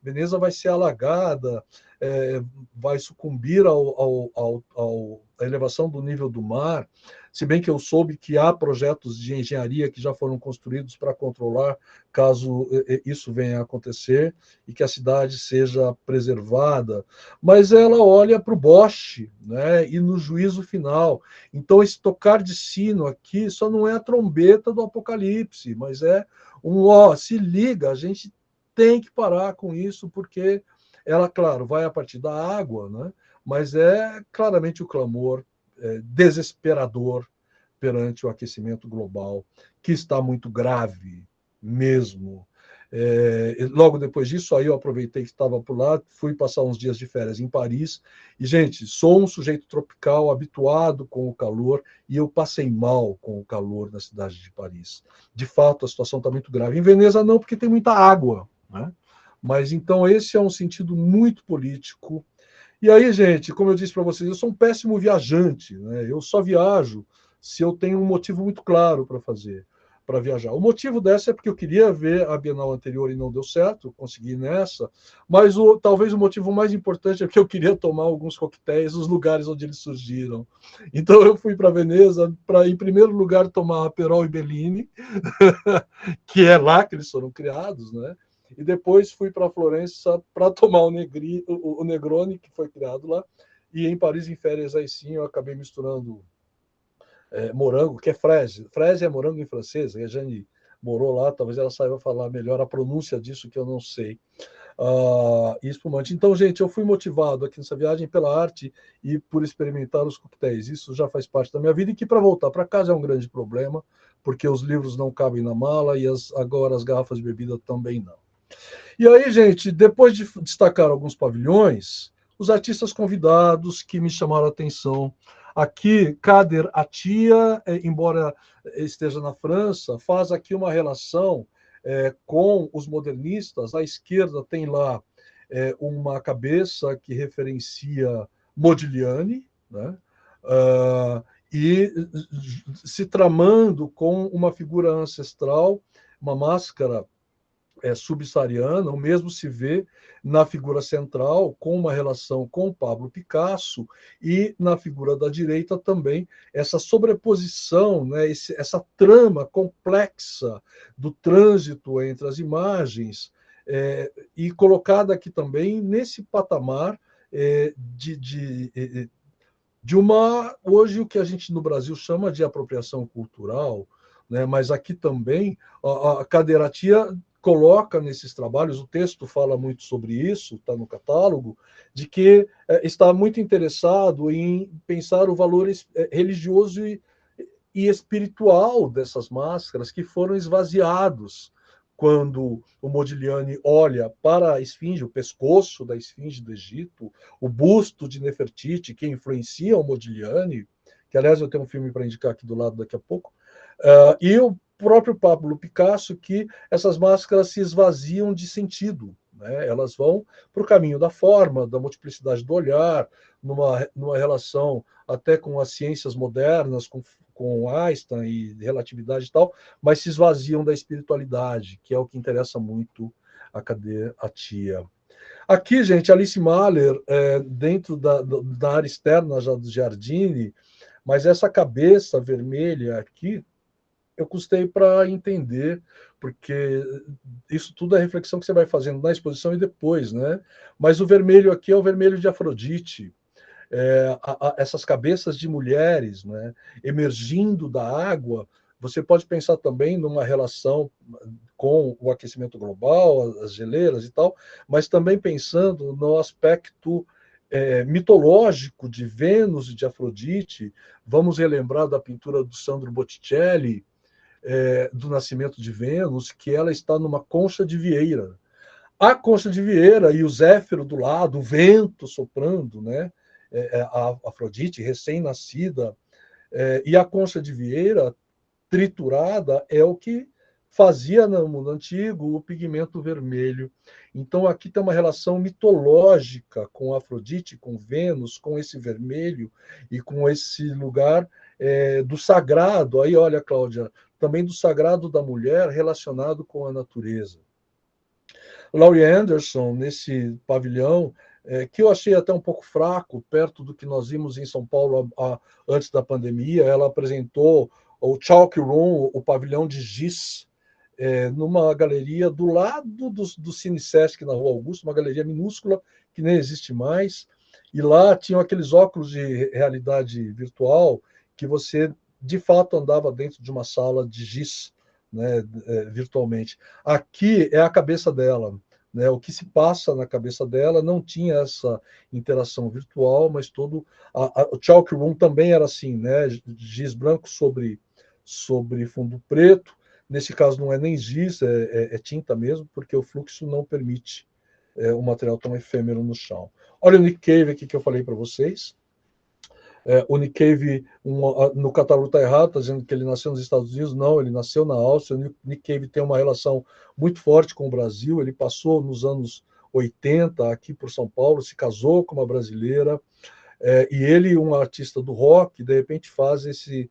Veneza vai ser alagada, vai sucumbir à elevação do nível do mar, se bem que eu soube que há projetos de engenharia que já foram construídos para controlar caso isso venha a acontecer e que a cidade seja preservada, mas ela olha para o Bosch, né, e no juízo final. Então, esse tocar de sino aqui só não é a trombeta do Apocalipse, mas é se liga, a gente tem que parar com isso, porque ela, claro, vai a partir da água, né, mas é claramente o clamor desesperador perante o aquecimento global, que está muito grave mesmo. Logo depois disso, aí eu aproveitei que estava por lá, fui passar uns dias de férias em Paris, e, gente, sou um sujeito tropical, habituado com o calor, e eu passei mal com o calor na cidade de Paris. De fato, a situação está muito grave. Em Veneza, não, porque tem muita água, né? Mas, então, esse é um sentido muito político. E aí, gente, como eu disse para vocês, eu sou um péssimo viajante, né? Eu só viajo se eu tenho um motivo muito claro para fazer, para viajar. O motivo dessa é porque eu queria ver a Bienal anterior e não deu certo, consegui ir nessa, mas talvez o motivo mais importante é porque eu queria tomar alguns coquetéis nos lugares onde eles surgiram. Então eu fui para Veneza para, em primeiro lugar, tomar Aperol e Bellini, que é lá que eles foram criados, né? E depois fui para Florença para tomar o Negroni, que foi criado lá, e em Paris, em férias, aí sim, eu acabei misturando morango, que é fraise. Fraise é morango em francês, e a Jane morou lá, talvez ela saiba falar melhor a pronúncia disso, que eu não sei. E espumante. Então, gente, eu fui motivado aqui nessa viagem pela arte e por experimentar os coquetéis. Isso já faz parte da minha vida, e que para voltar para casa é um grande problema, porque os livros não cabem na mala e agora as garrafas de bebida também não. E aí, gente, depois de destacar alguns pavilhões, os artistas convidados que me chamaram a atenção. Aqui, Kader Attia, embora esteja na França, faz aqui uma relação com os modernistas. À esquerda tem lá uma cabeça que referencia Modigliani, né? E se tramando com uma figura ancestral, uma máscara subsaariana, o mesmo se vê na figura central, com uma relação com Pablo Picasso, e na figura da direita também, essa sobreposição, né, essa trama complexa do trânsito entre as imagens, e colocada aqui também nesse patamar de uma, hoje, o que a gente no Brasil chama de apropriação cultural, né, mas aqui também a Caderatia coloca nesses trabalhos, o texto fala muito sobre isso, está no catálogo, de que está muito interessado em pensar o valor religioso e espiritual dessas máscaras que foram esvaziados quando o Modigliani olha para a esfinge, o pescoço da esfinge do Egito, o busto de Nefertiti, que influencia o Modigliani, que, aliás, eu tenho um filme para indicar aqui do lado daqui a pouco, e o próprio Pablo Picasso, que essas máscaras se esvaziam de sentido, né? Elas vão para o caminho da forma, da multiplicidade do olhar, numa relação até com as ciências modernas, com Einstein e relatividade e tal, mas se esvaziam da espiritualidade, que é o que interessa muito a Cadê a Tia. Aqui, gente, Alice Mahler, dentro da área externa já do Giardini, mas essa cabeça vermelha aqui, eu custei para entender, porque isso tudo é reflexão que você vai fazendo na exposição e depois, né? Mas o vermelho aqui é o vermelho de Afrodite, essas cabeças de mulheres, né, emergindo da água. Você pode pensar também numa relação com o aquecimento global, as geleiras e tal, mas também pensando no aspecto mitológico de Vênus e de Afrodite. Vamos relembrar da pintura do Sandro Botticelli, do Nascimento de Vênus, que ela está numa concha de vieira. A concha de vieira e o Zéfiro do lado, o vento soprando, né? A Afrodite, recém-nascida, e a concha de vieira triturada é o que fazia no mundo antigo o pigmento vermelho. Então aqui tem uma relação mitológica com Afrodite, com Vênus, com esse vermelho e com esse lugar do sagrado. Aí, olha, Cláudia, também do sagrado da mulher relacionado com a natureza. Laurie Anderson, nesse pavilhão, que eu achei até um pouco fraco, perto do que nós vimos em São Paulo antes da pandemia. Ela apresentou o Chalk Room, o pavilhão de giz, numa galeria do lado do Cine Sesc, na Rua Augusta, uma galeria minúscula que nem existe mais. E lá tinham aqueles óculos de realidade virtual que você, de fato, andava dentro de uma sala de giz, né, virtualmente. Aqui é a cabeça dela. Né, o que se passa na cabeça dela não tinha essa interação virtual, mas todo o Chalk Room também era assim, né, giz branco sobre fundo preto. Nesse caso não é nem giz, é tinta mesmo, porque o fluxo não permite um material tão efêmero no chão. Olha o Nick Cave aqui que eu falei para vocês. O Nick Cave, no catálogo está errado, está dizendo que ele nasceu nos Estados Unidos. Não, ele nasceu na Áustria. O Nick Cave tem uma relação muito forte com o Brasil. Ele passou nos anos 80 aqui por São Paulo, se casou com uma brasileira. E ele, um artista do rock, de repente faz esse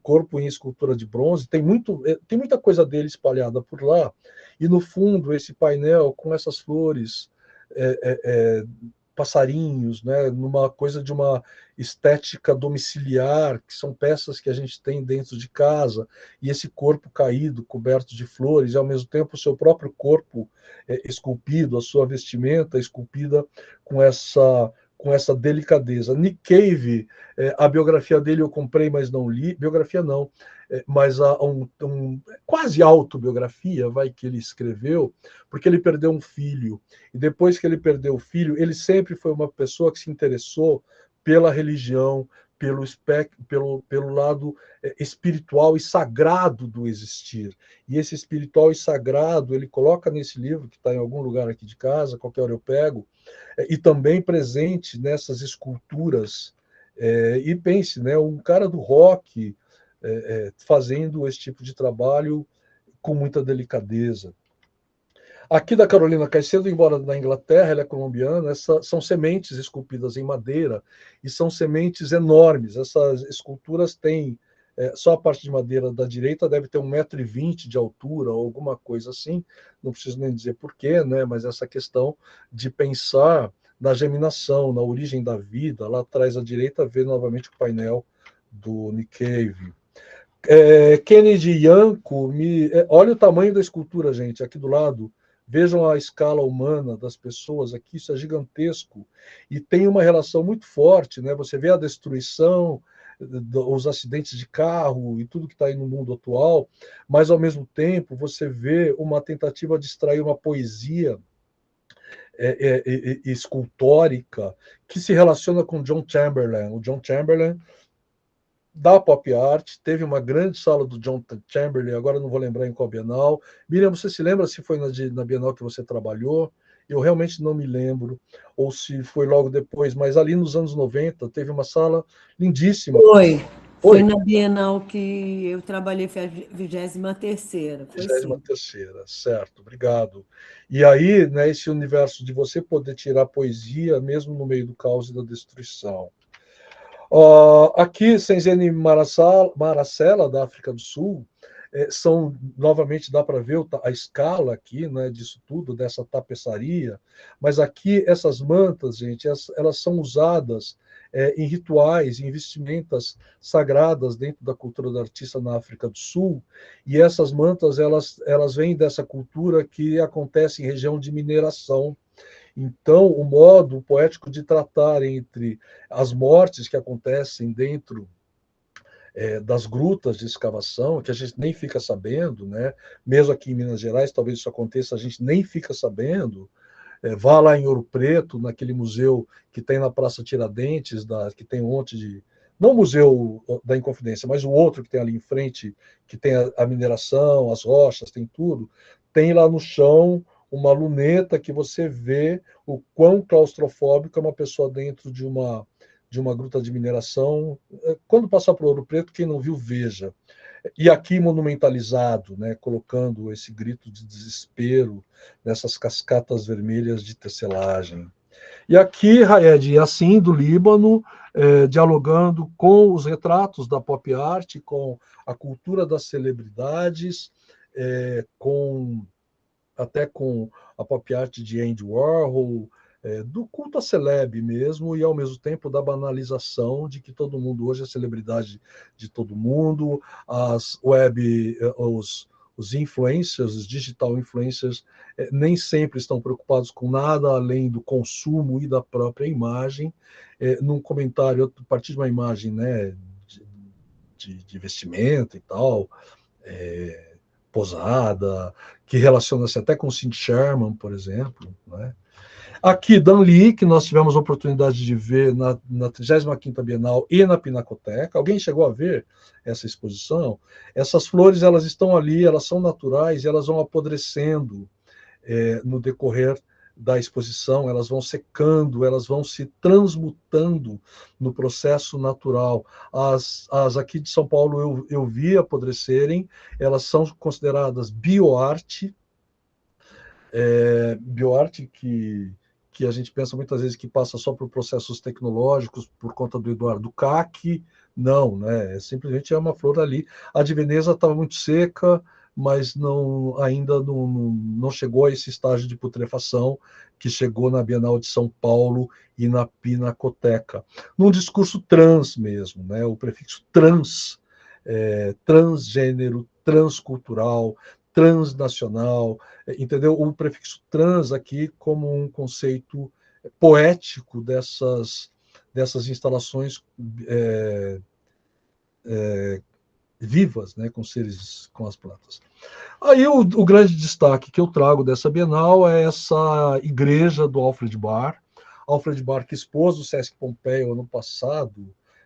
corpo em escultura de bronze. Tem muita coisa dele espalhada por lá. E no fundo, esse painel com essas flores, passarinhos, né, numa coisa de uma estética domiciliar, que são peças que a gente tem dentro de casa, e esse corpo caído, coberto de flores, e ao mesmo tempo o seu próprio corpo esculpido, a sua vestimenta esculpida com essa delicadeza. Nick Cave, a biografia dele eu comprei, mas não li. Biografia não, mas quase autobiografia, que ele escreveu, porque ele perdeu um filho. E depois que ele perdeu o filho, ele sempre foi uma pessoa que se interessou pela religião, pelo lado espiritual e sagrado do existir. E esse espiritual e sagrado, ele coloca nesse livro, que está em algum lugar aqui de casa, qualquer hora eu pego, e também presente nessas esculturas. E pense, né, um cara do rock fazendo esse tipo de trabalho com muita delicadeza. Aqui da Carolina Caicedo, embora na Inglaterra, ela é colombiana, são sementes esculpidas em madeira e são sementes enormes. Essas esculturas têm, só a parte de madeira da direita deve ter 1,20 m de altura, ou alguma coisa assim, não preciso nem dizer porquê, né? Mas essa questão de pensar na germinação, na origem da vida, lá atrás à direita vê novamente o painel do Nick Cave. Kennedy Yanko, olha o tamanho da escultura, gente, aqui do lado. Vejam a escala humana das pessoas aqui, isso é gigantesco. E tem uma relação muito forte, né? Você vê a destruição, os acidentes de carro e tudo que está aí no mundo atual, mas ao mesmo tempo você vê uma tentativa de extrair uma poesia escultórica que se relaciona com John Chamberlain. O John Chamberlain da pop art, teve uma grande sala do John Chamberlain, agora não vou lembrar em qual Bienal. Miriam, você se lembra se foi na Bienal que você trabalhou? Eu realmente não me lembro, ou se foi logo depois, mas ali nos anos 90 teve uma sala lindíssima. Foi na Bienal que eu trabalhei, foi a 23ª. Foi 23ª, certo, obrigado. E aí, né, esse universo de você poder tirar poesia, mesmo no meio do caos e da destruição. Aqui, Senzene Maracela, da África do Sul, novamente dá para ver a escala aqui, né, disso tudo, dessa tapeçaria, mas aqui essas mantas, gente, elas são usadas em rituais, em vestimentas sagradas dentro da cultura do artista na África do Sul, e essas mantas, elas vêm dessa cultura que acontece em região de mineração. Então, o modo poético de tratar entre as mortes que acontecem dentro das grutas de escavação, que a gente nem fica sabendo, né? Mesmo aqui em Minas Gerais, talvez isso aconteça, a gente nem fica sabendo. Vá lá em Ouro Preto, naquele museu que tem na Praça Tiradentes, que tem um monte de. Não o Museu da Inconfidência, mas o outro que tem ali em frente, que tem a mineração, as rochas, tem tudo. Tem lá no chão uma luneta que você vê o quão claustrofóbico é uma pessoa dentro de uma gruta de mineração. Quando passar por Ouro Preto, quem não viu, veja. E aqui monumentalizado, né, colocando esse grito de desespero nessas cascatas vermelhas de tecelagem. E aqui, Raed, assim, do Líbano, dialogando com os retratos da pop art, com a cultura das celebridades, com até com a pop art de Andy Warhol, do culto à celeb mesmo, e ao mesmo tempo da banalização de que todo mundo hoje é celebridade de todo mundo, as web, os influencers, os digital influencers, nem sempre estão preocupados com nada além do consumo e da própria imagem. Num comentário, a partir de uma imagem, né, de vestimenta e tal, posada, que relaciona-se até com Cindy Sherman, por exemplo, né? Aqui, Dan Lee, que nós tivemos a oportunidade de ver na 35ª Bienal e na Pinacoteca. Alguém chegou a ver essa exposição? Essas flores, elas estão ali, elas são naturais, e elas vão apodrecendo no decorrer da exposição, elas vão secando, elas vão se transmutando no processo natural. As aqui de São Paulo eu vi apodrecerem, elas são consideradas bioarte, bioarte que a gente pensa muitas vezes que passa só por processos tecnológicos por conta do Eduardo Cac. Não, né? Simplesmente é uma flor ali. A de Veneza estava muito seca, mas ainda não chegou a esse estágio de putrefação que chegou na Bienal de São Paulo e na Pinacoteca. Num discurso trans mesmo, né? O prefixo trans, transgênero, transcultural, transnacional, entendeu? O prefixo trans aqui como um conceito poético dessas instalações vivas, né, com seres, com as plantas. Aí o grande destaque que eu trago dessa Bienal é essa igreja do Alfred Barr. Alfred Barr, que expôs o Sesc Pompeia ano passado,